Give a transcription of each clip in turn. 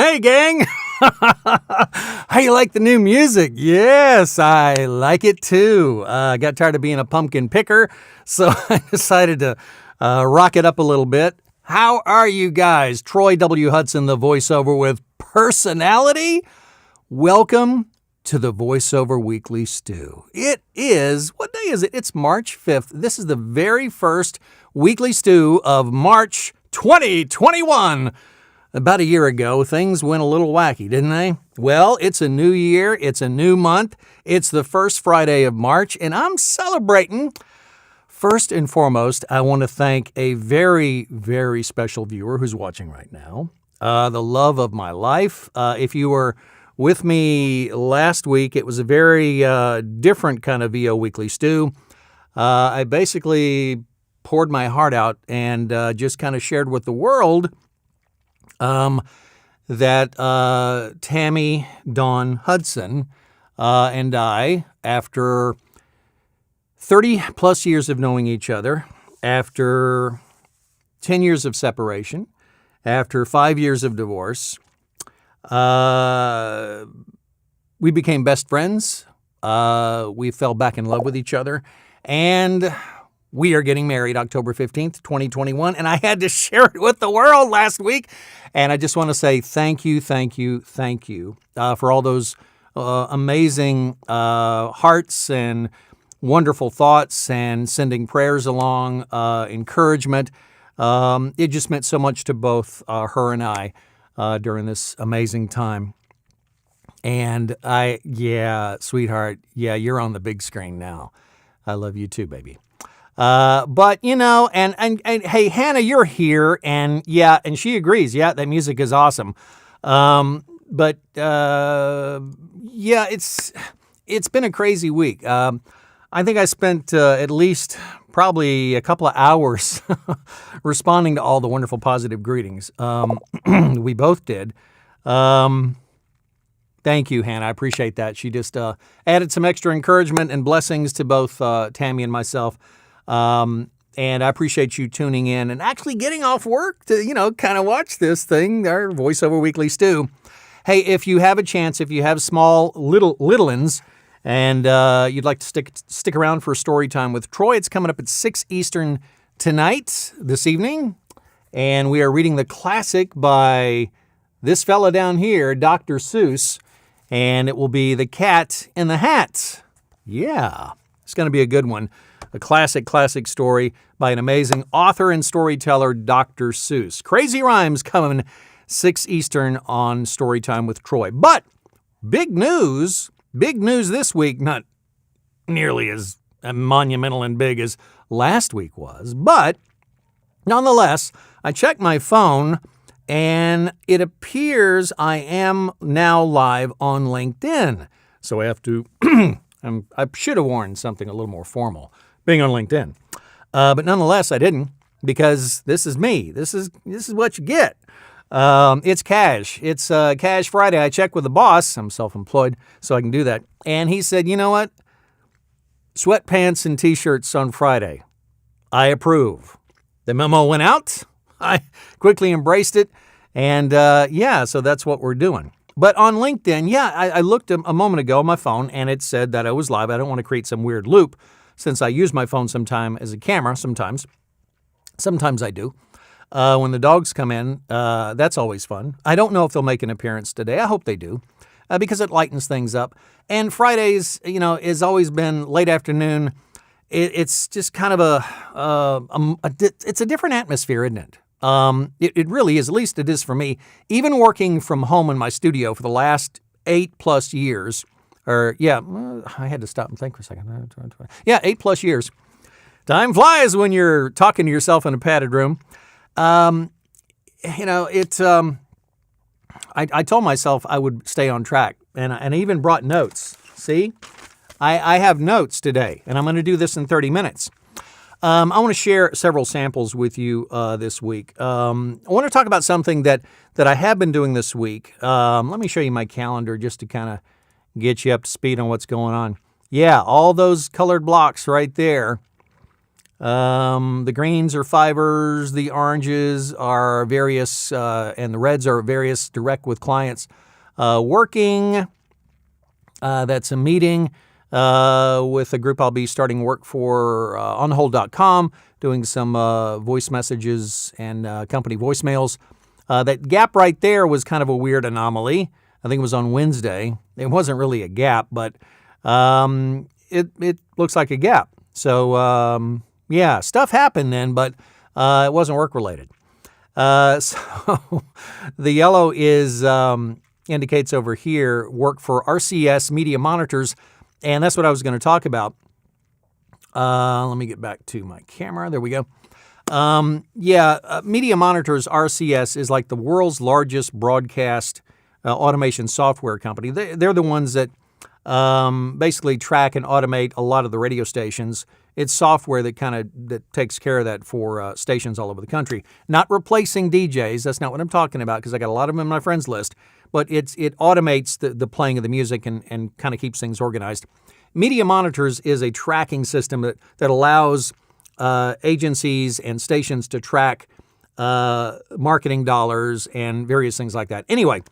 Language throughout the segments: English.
Hey, gang! How you like the new music? Yes, I like it too. I got tired of being a pumpkin picker, so I decided to rock it up a little bit. How are you guys? Troy W. Hudson, the voiceover with personality. Welcome to the Voiceover Weekly Stew. It is, what day is it? It's March 5th. This is the very first Weekly Stew of March 2021. About a year ago, things went a little wacky, didn't they? Well, it's a new year. It's a new month. It's the first Friday of March, and I'm celebrating. First and foremost, I want to thank a very, very special viewer who's watching right now, the love of my life. If you were with me last week, it was a very different kind of VO Weekly Stew. I basically poured my heart out and just kind of shared with the world that Tammy Dawn Hudson and I, after 30 plus years of knowing each other, after 10 years of separation, after 5 years of divorce, we became best friends. We fell back in love with each other, and we are getting married October 15th, 2021, and I had to share it with the world last week. And I just want to say thank you for all those amazing hearts and wonderful thoughts and sending prayers along, encouragement. It just meant so much to both her and I during this amazing time. And sweetheart, you're on the big screen now. I love you too, baby. But you know, and hey, Hannah, you're here, and she agrees. Yeah, that music is awesome. But it's been a crazy week. I think I spent at least probably a couple of hours responding to all the wonderful positive greetings. We both did. Thank you, Hannah. I appreciate that. She just added some extra encouragement and blessings to both Tammy and myself. And I appreciate you tuning in and actually getting off work to, kind of watch this thing, our Voiceover Weekly Stew. Hey, if you have a chance, if you have small little-uns and you'd like to stick around for story time with Troy, it's coming up at 6 Eastern tonight, this evening. And we are reading the classic by this fella down here, Dr. Seuss, and it will be The Cat in the Hat. Yeah, it's going to be a good one. A classic story by an amazing author and storyteller, Dr. Seuss. Crazy Rhymes coming 6 Eastern on Storytime with Troy. But big news this week, not nearly as monumental and big as last week was, but nonetheless, I checked my phone and it appears I am now live on LinkedIn. So I have to, I should have worn something a little more formal, being on LinkedIn. But nonetheless, I didn't, because this is me. This is what you get. It's cash. It's Cash Friday. I checked with the boss. I'm self-employed, so I can do that. And he said, you know what? Sweatpants and T-shirts on Friday. I approve. The memo went out. I quickly embraced it. And so that's what we're doing. But on LinkedIn, I looked a moment ago on my phone, and it said that I was live. I don't want to create some weird loop, since I use my phone sometime as a camera, sometimes I do. When the dogs come in, that's always fun. I don't know if they'll make an appearance today. I hope they do, because it lightens things up. And Fridays, has always been late afternoon. It's just kind of it's a different atmosphere, isn't it? It really is, at least it is for me. Even working from home in my studio for the last 8+ years, I had to stop and think for a second. 8+ years. Time flies when you're talking to yourself in a padded room. I told myself I would stay on track, and I even brought notes. See, I have notes today, and I'm going to do this in 30 minutes. I want to share several samples with you this week. I want to talk about something that I have been doing this week. Let me show you my calendar just to kind of get you up to speed on what's going on. Yeah, all those colored blocks right there. The greens are fibers, the oranges are various, and the reds are various direct with clients. Working, that's a meeting with a group I'll be starting work for onhold.com, doing some voice messages and company voicemails. That gap right there was kind of a weird anomaly. I think it was on Wednesday. It wasn't really a gap, but it looks like a gap. So, yeah, stuff happened then, but it wasn't work-related. So the yellow is indicates over here work for RCS Media Monitors, and that's what I was going to talk about. Let me get back to my camera. There we go. Media Monitors, RCS, is like the world's largest broadcast automation software company. They're the ones that basically track and automate a lot of the radio stations. It's software that takes care of that for stations all over the country. Not replacing DJs. That's not what I'm talking about, because I got a lot of them in my friends list. But it automates the playing of the music and kind of keeps things organized. Media Monitors is a tracking system that allows agencies and stations to track marketing dollars and various things like that. Anyway,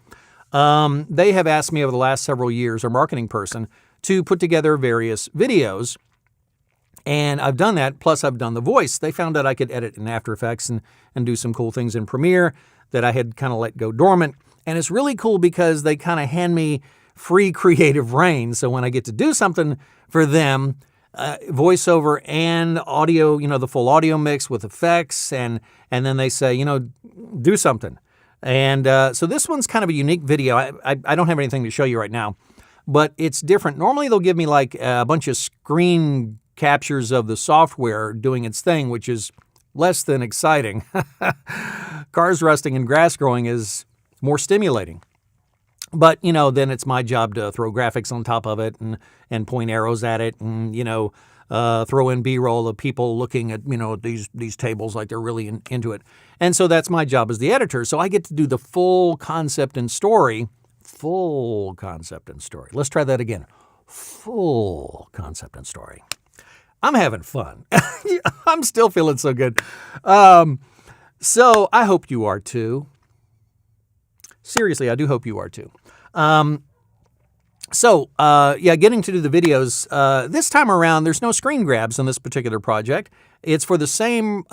they have asked me over the last several years, our marketing person, to put together various videos. And I've done that, plus I've done the voice. They found out I could edit in After Effects and do some cool things in Premiere that I had kind of let go dormant. And it's really cool because they kind of hand me free creative reign. So when I get to do something for them, voiceover and audio, the full audio mix with effects, and then they say, do something. And so this one's kind of a unique video. I don't have anything to show you right now, but it's different. Normally they'll give me like a bunch of screen captures of the software doing its thing, which is less than exciting. Cars rusting and grass growing is more stimulating. But, then it's my job to throw graphics on top of it and point arrows at it and, throw in B-roll of people looking at, these tables like they're really into it. And so that's my job as the editor. So I get to do the full concept and story. Full concept and story. Let's try that again. Full concept and story. I'm having fun. I'm still feeling so good. So I hope you are too. Seriously, I do hope you are too. Getting to do the videos. This time around, there's no screen grabs on this particular project. It's for the same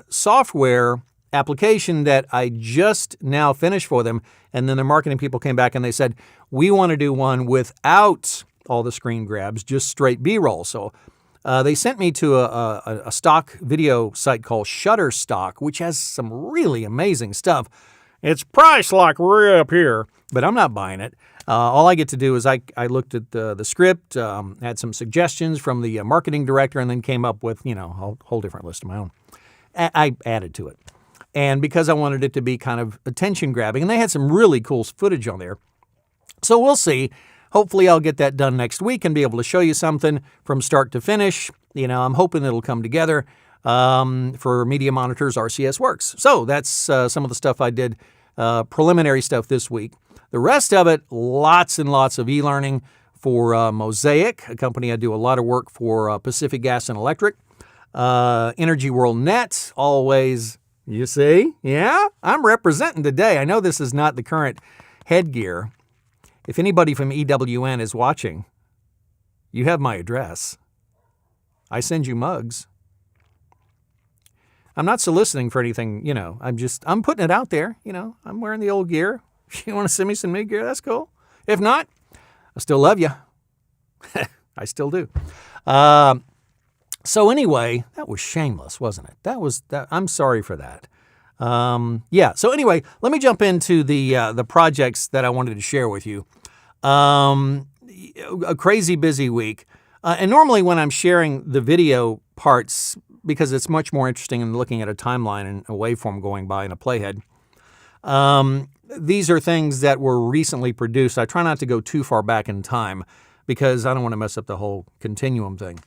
software application that I just now finished for them. And then the marketing people came back and they said, we want to do one without all the screen grabs, just straight B-roll. So they sent me to a stock video site called Shutterstock, which has some really amazing stuff. It's priced like way up here, but I'm not buying it. All I get to do is I looked at the script, had some suggestions from the marketing director, and then came up with, a whole different list of my own. I added to it. And because I wanted it to be kind of attention-grabbing, and they had some really cool footage on there. So we'll see. Hopefully I'll get that done next week and be able to show you something from start to finish. I'm hoping it'll come together. For Media Monitors, RCS Works. So that's some of the stuff I did, preliminary stuff this week. The rest of it, lots and lots of e-learning for Mosaic, a company I do a lot of work for, Pacific Gas and Electric. Energy World Net, always, you see? Yeah, I'm representing today. I know this is not the current headgear. If anybody from EWN is watching, you have my address. I send you mugs. I'm not soliciting for anything, I'm putting it out there, I'm wearing the old gear. If you want to send me some new gear, that's cool. If not, I still love you. I still do. So anyway, that was shameless, wasn't it? I'm sorry for that. So anyway, let me jump into the projects that I wanted to share with you. A crazy busy week. And normally when I'm sharing the video parts, because it's much more interesting than looking at a timeline and a waveform going by in a playhead. These are things that were recently produced. I try not to go too far back in time because I don't want to mess up the whole continuum thing.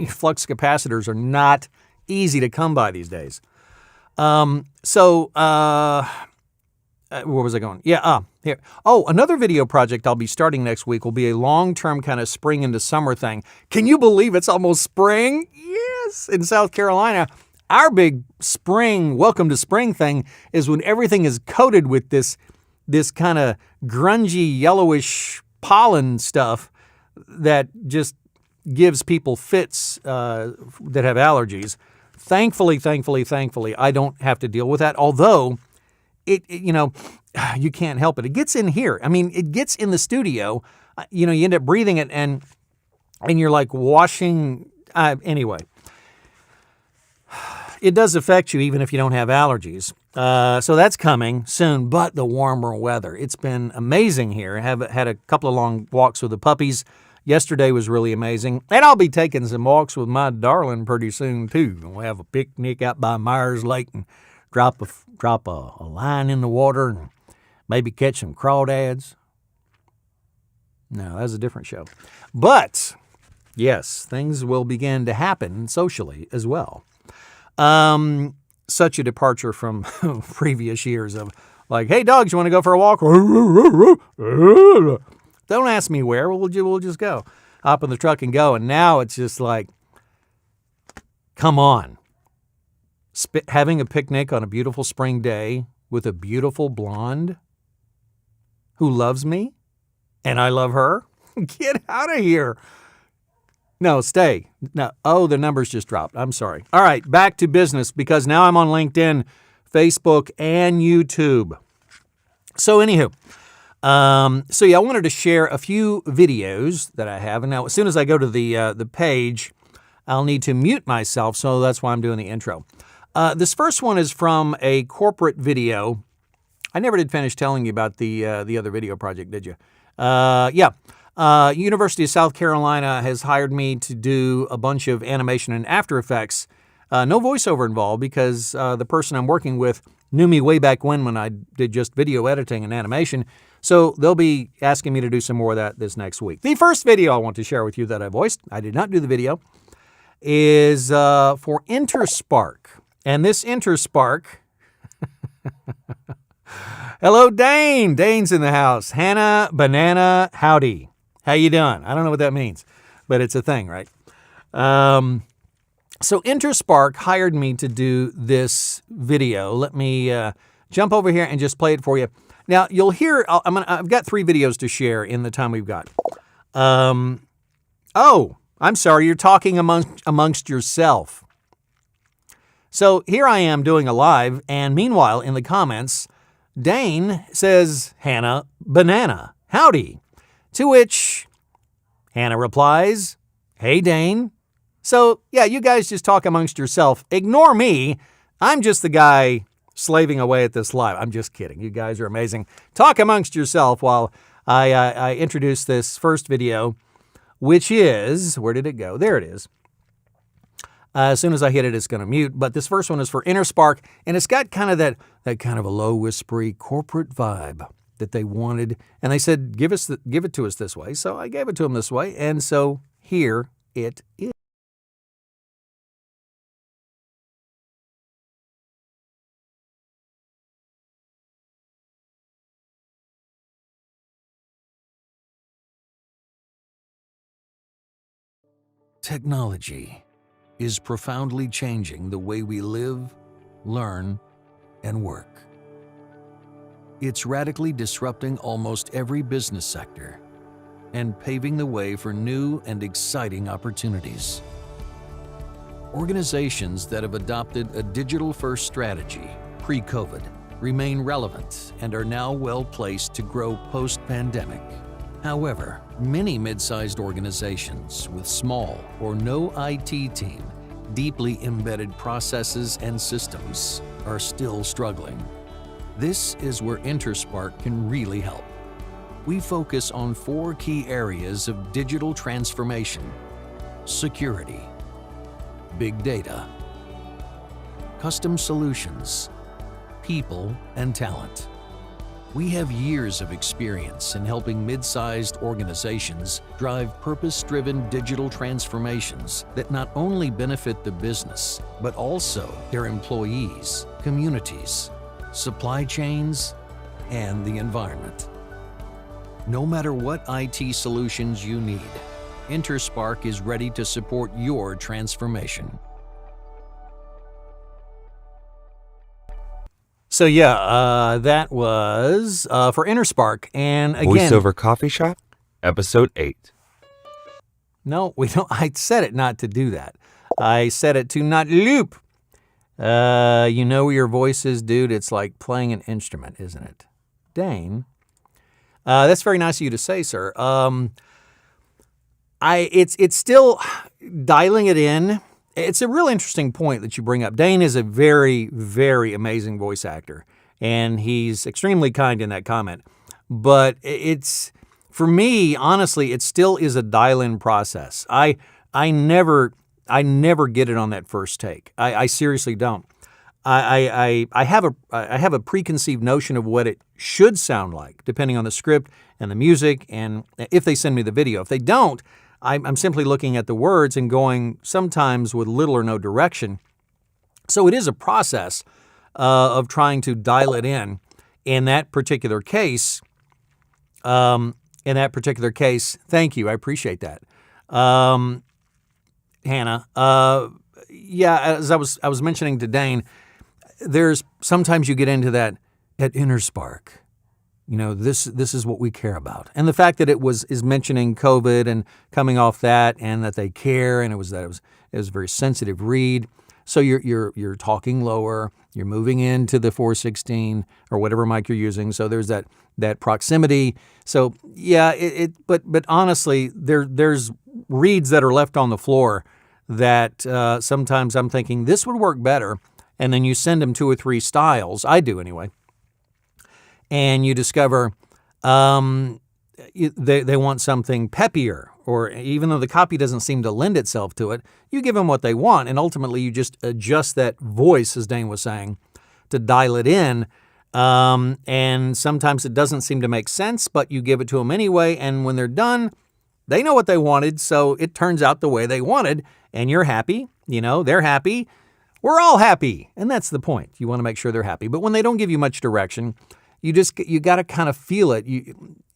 Flux capacitors are not easy to come by these days. Where was I going? Here. Oh, another video project I'll be starting next week will be a long-term kind of spring into summer thing. Can you believe it's almost spring? Yeah, Yes, in South Carolina, our big spring, welcome to spring thing is when everything is coated with this kind of grungy, yellowish pollen stuff that just gives people fits that have allergies. Thankfully, I don't have to deal with that. Although, you can't help it. It gets in here. I mean, it gets in the studio. You end up breathing it, and you're like washing. Anyway, it does affect you even if you don't have allergies. So that's coming soon, but the warmer weather. It's been amazing here. I have had a couple of long walks with the puppies. Yesterday was really amazing. And I'll be taking some walks with my darling pretty soon, too. We'll have a picnic out by Myers Lake and drop a line in the water and maybe catch some crawdads. No, that's a different show. But, yes, things will begin to happen socially as well. Such a departure from previous years of like, hey, dogs, you want to go for a walk? Don't ask me where. We'll just go. Hop in the truck and go. And now it's just like, come on. Having a picnic on a beautiful spring day with a beautiful blonde who loves me and I love her? Get out of here. No, stay. No. Oh, the numbers just dropped. I'm sorry. All right, back to business because now I'm on LinkedIn, Facebook, and YouTube. So anywho, I wanted to share a few videos that I have. And now as soon as I go to the page, I'll need to mute myself, so that's why I'm doing the intro. This first one is from a corporate video. I never did finish telling you about the other video project, did you? University of South Carolina has hired me to do a bunch of animation and After Effects. No voiceover involved because the person I'm working with knew me way back when I did just video editing and animation. So they'll be asking me to do some more of that this next week. The first video I want to share with you that I voiced, I did not do the video, is for Interspark. And this Interspark... Hello, Dane. Dane's in the house. Hannah, Banana, howdy. How you doing? I don't know what that means, but it's a thing, right? So Interspark hired me to do this video. Let me jump over here and just play it for you. Now, you'll hear, I've got 3 videos to share in the time we've got. I'm sorry, you're talking amongst yourself. So here I am doing a live, and meanwhile, in the comments, Dane says, Hannah, Banana, howdy. To which Hannah replies, hey, Dane. So, yeah, you guys just talk amongst yourself. Ignore me. I'm just the guy slaving away at this live. I'm just kidding. You guys are amazing. Talk amongst yourself while I introduce this first video, which is, where did it go? There it is. As soon as I hit it, it's going to mute. But this first one is for Interspark, and it's got kind of that kind of a low, whispery corporate vibe that they wanted. And they said, give it to us this way. So I gave it to them this way, and so here it is. Technology is profoundly changing the way we live, learn, and work. It's radically disrupting almost every business sector and paving the way for new and exciting opportunities. Organizations that have adopted a digital-first strategy pre-COVID remain relevant and are now well-placed to grow post-pandemic. However, many mid-sized organizations with small or no IT team, deeply embedded processes and systems are still struggling. This is where Interspark can really help. We focus on 4 key areas of digital transformation: security, big data, custom solutions, people, and talent. We have years of experience in helping mid-sized organizations drive purpose-driven digital transformations that not only benefit the business, but also their employees, communities, supply chains, and the environment. No matter what IT solutions you need, Interspark is ready to support your transformation. So yeah, that was for Inner Spark. And again, Voiceover Coffee Shop, episode 8. No, we don't. I said it not to do that. I said it to not loop. You know where your voice is, dude. It's like playing an instrument, isn't it? Dane. That's very nice of you to say, sir. It's still dialing it in. It's a real interesting point that you bring up. Dane is a very, very amazing voice actor, and he's extremely kind in that comment. But it's, for me, honestly, it still is a dial-in process. I never get it on that first take. I seriously don't. I have a preconceived notion of what it should sound like, depending on the script and the music, and if they send me the video. If they don't, I'm simply looking at the words and going sometimes with little or no direction. So it is a process of trying to dial it in. In that particular case, thank you, I appreciate that, Hannah. Yeah, as I was mentioning to Dane, there's sometimes you get into that at Inner Spark. You know, this is what we care about. And the fact that is mentioning COVID and coming off that, and that they care, and it was a very sensitive read. So you're talking lower, you're moving into the 416 or whatever mic you're using. So there's that proximity. So yeah, but honestly, there's reads that are left on the floor that sometimes I'm thinking this would work better, and then you send them 2 or 3 styles. I do anyway. And you discover they want something peppier, or even though the copy doesn't seem to lend itself to it, you give them what they want, and ultimately you just adjust that voice, as Dane was saying, to dial it in. And sometimes it doesn't seem to make sense, but you give it to them anyway, and when they're done, they know what they wanted, so it turns out the way they wanted, and you're happy, they're happy, we're all happy, and that's the point. You want to make sure they're happy. But when they don't give you much direction, you got to kind of feel it.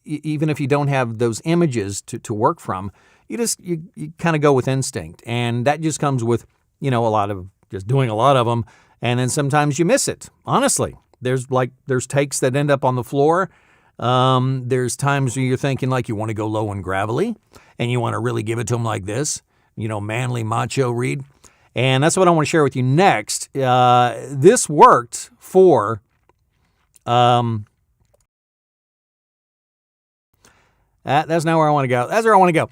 Even if you don't have those images to work from, you kind of go with instinct, and that just comes with a lot of just doing a lot of them, and then sometimes you miss it. Honestly, there's takes that end up on the floor. There's times where you're thinking like you want to go low and gravelly, and you want to really give it to them like this, manly macho read, and that's what I want to share with you next. This worked for. That's not where I want to go. That's where I want to go.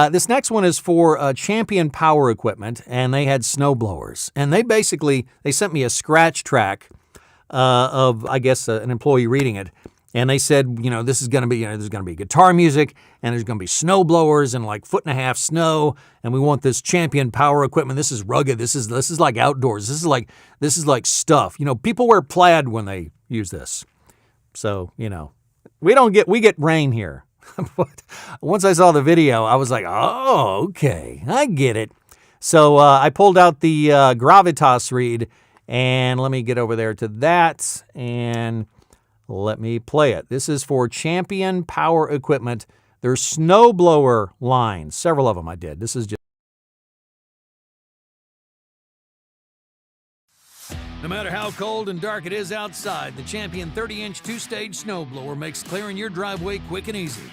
This next one is for Champion Power Equipment, and they had snowblowers. And they sent me a scratch track of, I guess, an employee reading it. And they said, this is going to be, there's going to be guitar music, and there's going to be snowblowers and like 1.5 foot snow, and we want this Champion Power Equipment. This is rugged. This is like outdoors. This is like stuff. People wear plaid when they use this. So, we get rain here. But once I saw the video, I was like, oh, okay, I get it. So I pulled out the Gravitas read, and let me get over there to that, and let me play it. This is for Champion Power Equipment. There's snowblower lines, several of them I did. This is just. No matter how cold and dark it is outside, the Champion 30-inch 2-stage snowblower makes clearing your driveway quick and easy.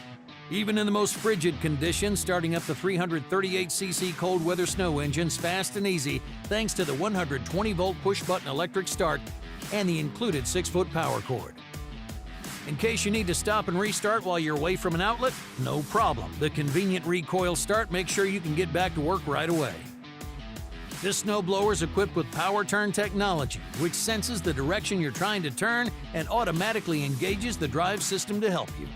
Even in the most frigid conditions, starting up the 338cc cold weather snow engine's fast and easy thanks to the 120-volt push-button electric start and the included 6-foot power cord. In case you need to stop and restart while you're away from an outlet, no problem. The convenient recoil start makes sure you can get back to work right away. This snowblower is equipped with power turn technology, which senses the direction you're trying to turn and automatically engages the drive system to help you.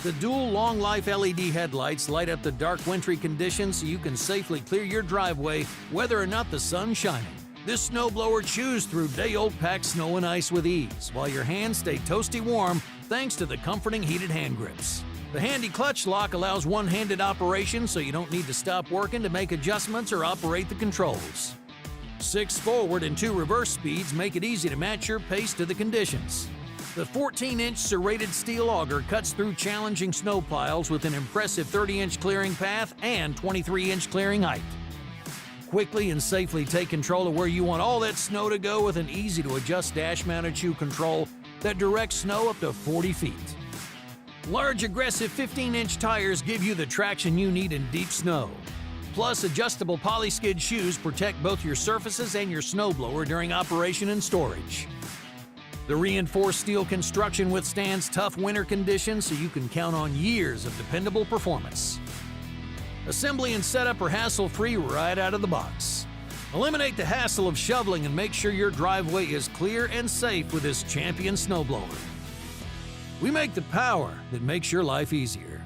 The dual long-life LED headlights light up the dark wintry conditions so you can safely clear your driveway whether or not the sun's shining. This snowblower chews through day-old packed snow and ice with ease, while your hands stay toasty warm thanks to the comforting heated hand grips. The handy clutch lock allows one-handed operation so you don't need to stop working to make adjustments or operate the controls. 6 forward and 2 reverse speeds make it easy to match your pace to the conditions. The 14-inch serrated steel auger cuts through challenging snow piles with an impressive 30-inch clearing path and 23-inch clearing height. quickly and safely take control of where you want all that snow to go with an easy-to-adjust dash-mounted shoe control that directs snow up to 40 feet. Large, aggressive 15-inch tires give you the traction you need in deep snow. Plus, adjustable polyskid shoes protect both your surfaces and your snowblower during operation and storage. The reinforced steel construction withstands tough winter conditions, so you can count on years of dependable performance. Assembly and setup are hassle-free right out of the box. Eliminate the hassle of shoveling and make sure your driveway is clear and safe with this champion snowblower. We make the power that makes your life easier.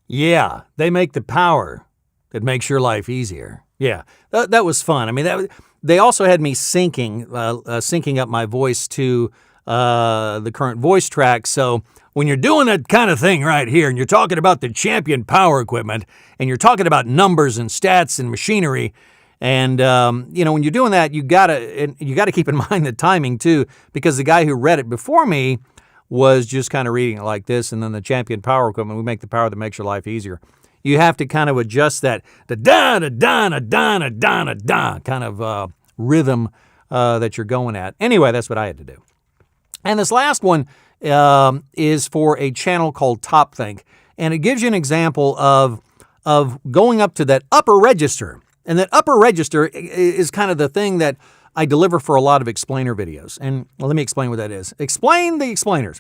Yeah, they make the power that makes your life easier. Yeah, that was fun. I mean, they also had me syncing up my voice to the current voice track. So when you're doing that kind of thing right here, and you're talking about the champion power equipment, and you're talking about numbers and stats and machinery, and when you're doing that, you gotta keep in mind the timing too, because the guy who read it before me was just kind of reading it like this, and then the champion power equipment, we make the power that makes your life easier. You have to kind of adjust that the da-da-da-da-da-da-da kind of rhythm that you're going at. Anyway, that's what I had to do. And this last one is for a channel called Top Think, and it gives you an example of going up to that upper register. And that upper register is kind of the thing that I deliver for a lot of explainer videos. And let me explain what that is. Explain the explainers.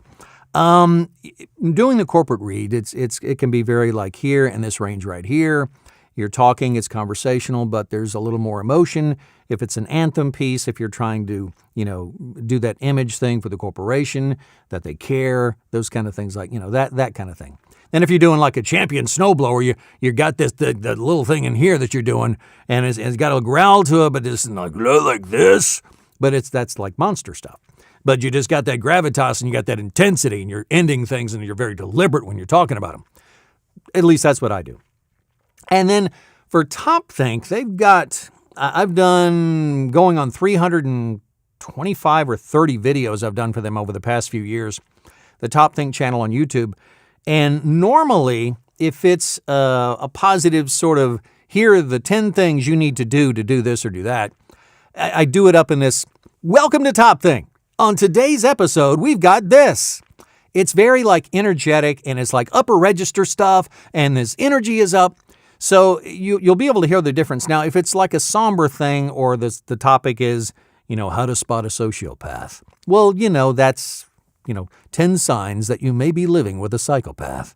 Doing the corporate read, it can be very like here in this range right here. You're talking, it's conversational, but there's a little more emotion. If it's an anthem piece, if you're trying to, do that image thing for the corporation, that they care, those kind of things like, that kind of thing. And if you're doing like a champion snowblower, you got the little thing in here that you're doing, and it's got a growl to it, but it's like this. But that's like monster stuff. But you just got that gravitas and you got that intensity, and you're ending things and you're very deliberate when you're talking about them. At least that's what I do. And then for Top Think, they've got, I've done going on 325 or 30 videos I've done for them over the past few years, the Top Think channel on YouTube. And normally, if it's a positive sort of, here are the 10 things you need to do this or do that, I do it up in this, welcome to Top Think. On today's episode, we've got this. It's very like energetic, and it's like upper register stuff, and this energy is up. So you'll be able to hear the difference. Now, if it's like a somber thing, or the topic is, how to spot a sociopath. Well, that's, 10 signs that you may be living with a psychopath.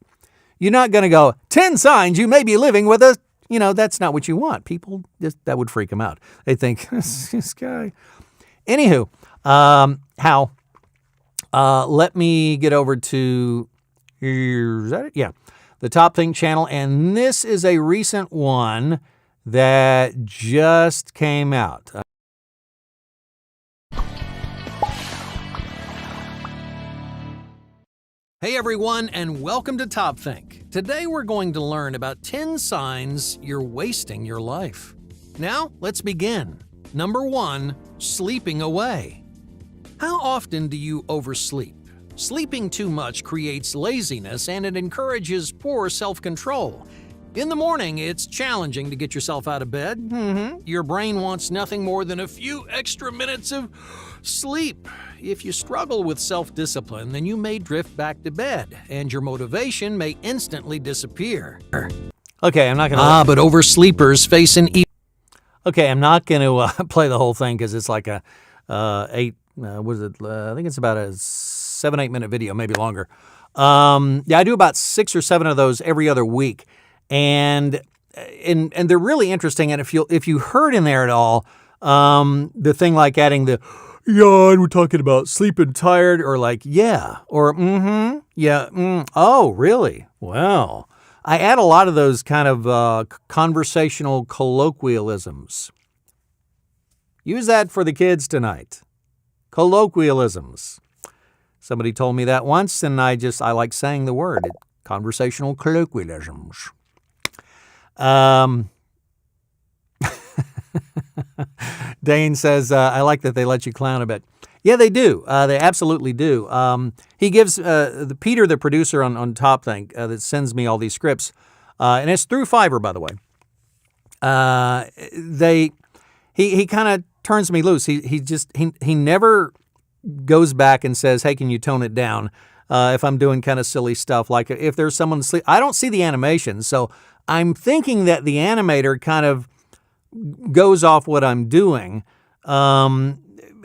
You're not going to go, 10 signs you may be living with a, that's not what you want. People, that would freak them out. They think, this guy. Anywho, how? Let me get over to, is that it? Yeah, the Top Think channel. And this is a recent one that just came out. Hey everyone, and welcome to Top Think. Today we're going to learn about 10 signs you're wasting your life. Now, let's begin. Number 1, sleeping away. How often do you oversleep? Sleeping too much creates laziness, and it encourages poor self-control. In the morning, it's challenging to get yourself out of bed. Your brain wants nothing more than a few extra minutes of sleep. If you struggle with self-discipline, then you may drift back to bed, and your motivation may instantly disappear. Okay, I'm not going to... but oversleepers face an... Okay, I'm not going to play the whole thing because it's like a I think it's about a 7-8 minute video, maybe longer. I do about 6 or 7 of those every other week, and they're really interesting. And if you heard in there at all, the thing like adding the we're talking about sleeping tired, or like or oh really? Well, I add a lot of those kind of conversational colloquialisms. Use that for the kids tonight. Colloquialisms. Somebody told me that once, and I like saying the word. Conversational colloquialisms. Dane says, I like that they let you clown a bit. Yeah, they do. They absolutely do. He gives the Peter, the producer on Top Thing, that sends me all these scripts, and it's through Fiverr, by the way. He kind of turns me loose. He never goes back and says, "Hey, can you tone it down?" If I'm doing kind of silly stuff, like if there's someone asleep, I don't see the animation, so I'm thinking that the animator kind of goes off what I'm doing.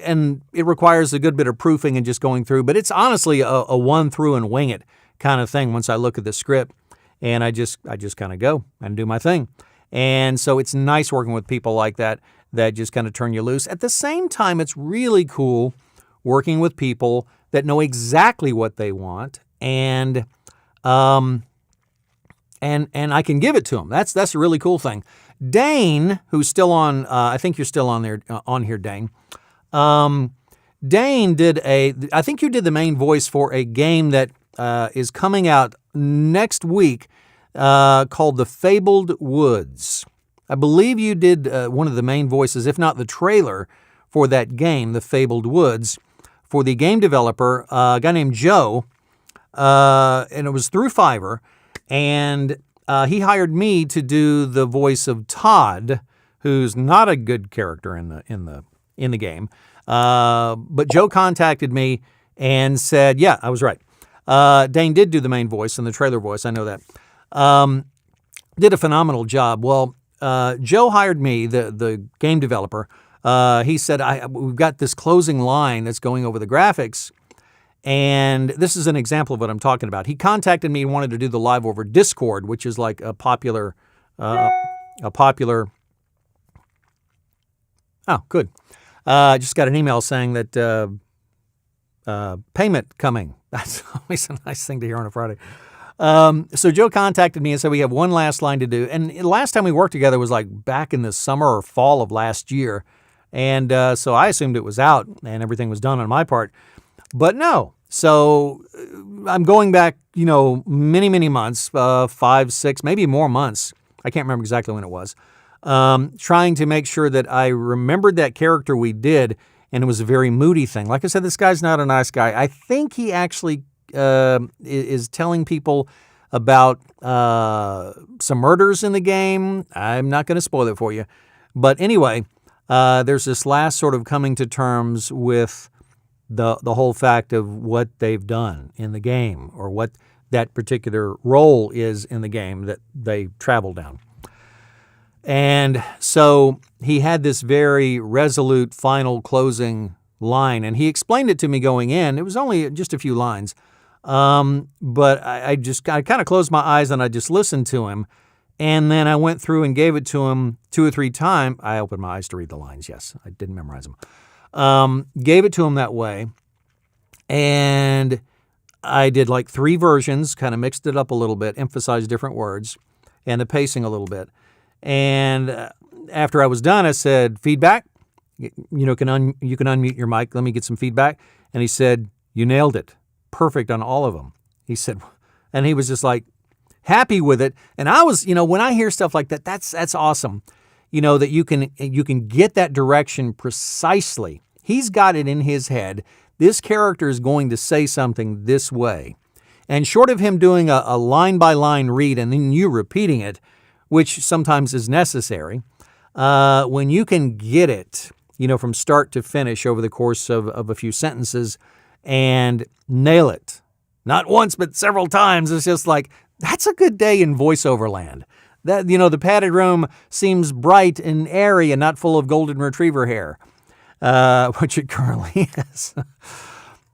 And it requires a good bit of proofing and just going through. But it's honestly a one through and wing it kind of thing once I look at the script. And I just kind of go and do my thing. And so it's nice working with people like that just kind of turn you loose. At the same time, it's really cool working with people that know exactly what they want, and I can give it to them. That's a really cool thing. Dane, who's still on, I think you're still on there on here, Dane. Dane I think you did the main voice for a game that is coming out next week called The Fabled Woods. I believe you did one of the main voices, if not the trailer, for that game, The Fabled Woods, for the game developer, a guy named Joe, and it was through Fiverr, and he hired me to do the voice of Todd, who's not a good character in the game. But Joe contacted me and said, yeah, I was right. Dane did do the main voice and the trailer voice. I know that. Did a phenomenal job. Well, Joe hired me, the game developer. He said, we've got this closing line that's going over the graphics. And this is an example of what I'm talking about. He contacted me and wanted to do the live over Discord, which is like a popular. Oh, good. Just got an email saying that payment coming. That's always a nice thing to hear on a Friday. So Joe contacted me and said we have one last line to do. And the last time we worked together was like back in the summer or fall of last year. And so I assumed it was out and everything was done on my part. But no. So I'm going back, many, many months, 5, 6, maybe more months. I can't remember exactly when it was. Trying to make sure that I remembered that character we did, and it was a very moody thing. Like I said, this guy's not a nice guy. I think he actually is telling people about some murders in the game. I'm not going to spoil it for you. But anyway, there's this last sort of coming to terms with the whole fact of what they've done in the game, or what that particular role is in the game that they travel down. And so he had this very resolute final closing line, and he explained it to me going in. It was only just a few lines, but I kind of closed my eyes and I just listened to him, and then I went through and gave it to him 2 or 3 times. I opened my eyes to read the lines, yes. I didn't memorize them. Gave it to him that way, and I did like 3 versions, kind of mixed it up a little bit, emphasized different words, and the pacing a little bit. And after I was done, I said, feedback? You can unmute your mic. Let me get some feedback. And he said, you nailed it. Perfect on all of them. He said, and he was just like happy with it. And I was, when I hear stuff like that, that's awesome. That you can get that direction precisely. He's got it in his head. This character is going to say something this way. And short of him doing a line-by-line read and then you repeating it, which sometimes is necessary, when you can get it, from start to finish over the course of a few sentences and nail it, not once, but several times, it's just like, that's a good day in voiceover land. That, the padded room seems bright and airy and not full of golden retriever hair, which it currently is.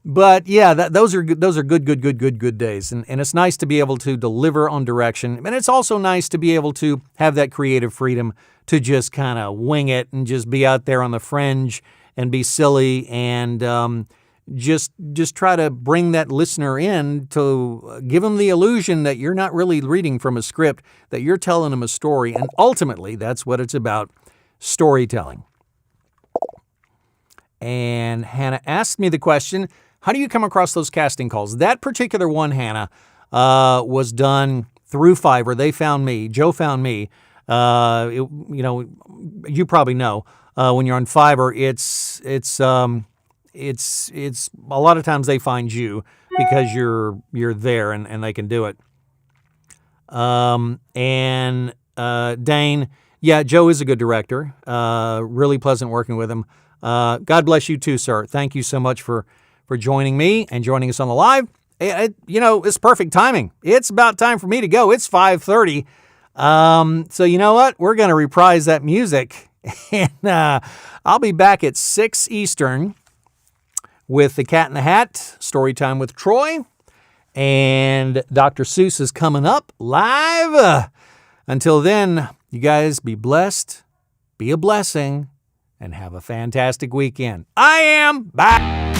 But yeah, those are good days. And it's nice to be able to deliver on direction. And it's also nice to be able to have that creative freedom to just kind of wing it and just be out there on the fringe and be silly and just try to bring that listener in to give them the illusion that you're not really reading from a script, that you're telling them a story. And ultimately, that's what it's about, storytelling. And Hannah asked me the question, how do you come across those casting calls? That particular one, Hannah, was done through Fiverr. They found me. Joe found me. You probably know when you're on Fiverr, it's it's a lot of times they find you because you're there and they can do it. Dane, yeah, Joe is a good director. Really pleasant working with him. God bless you too, sir. Thank you so much for joining me and joining us on the live. It's perfect timing. It's about time for me to go. It's 5:30. So you know what? We're going to reprise that music. And I'll be back at 6 Eastern with The Cat in the Hat, Story Time with Troy. And Dr. Seuss is coming up live. Until then, you guys be blessed, be a blessing, and have a fantastic weekend. I am back.